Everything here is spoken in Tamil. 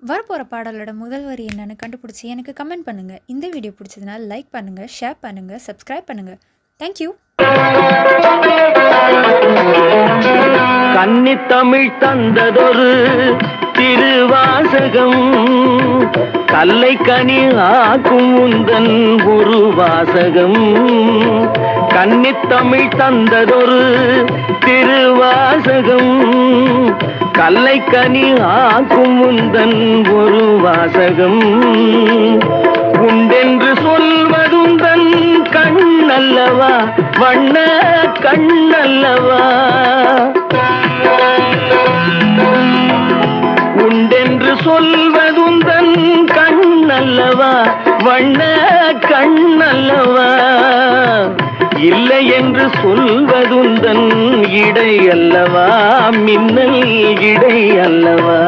வரப்போகிற பாடலோட முதல் வரி என்னன்னு கண்டுபிடிச்சி எனக்கு கமெண்ட் பண்ணுங்கள். இந்த வீடியோ பிடிச்சதுனா லைக் பண்ணுங்கள், ஷேர் பண்ணுங்கள், சப்ஸ்கிரைப் பண்ணுங்கள். தேங்க்யூ. கன்னி தமிழ் தந்ததொரு திருவாசகம், கல்லை கனி ஆக்கும் உந்தன் ஒரு வாசகம். கன்னி தமிழ் தந்ததொரு திருவாசகம், கல்லை கனி ஆக்கும் உந்தன் ஒரு வாசகம். உண்டென்று சொல்வதுந்தன் கண்ணல்லவா, வண்ண கண்ணல்லவா. உண்டென்று சொல்வதுந்தன் கண்ணல்லவா, வண்ண கண்ணல்லவா. இல்லை என்று சொல்வதுந்தன் இடை அல்லவா, மின்னல் இடை அல்லவா.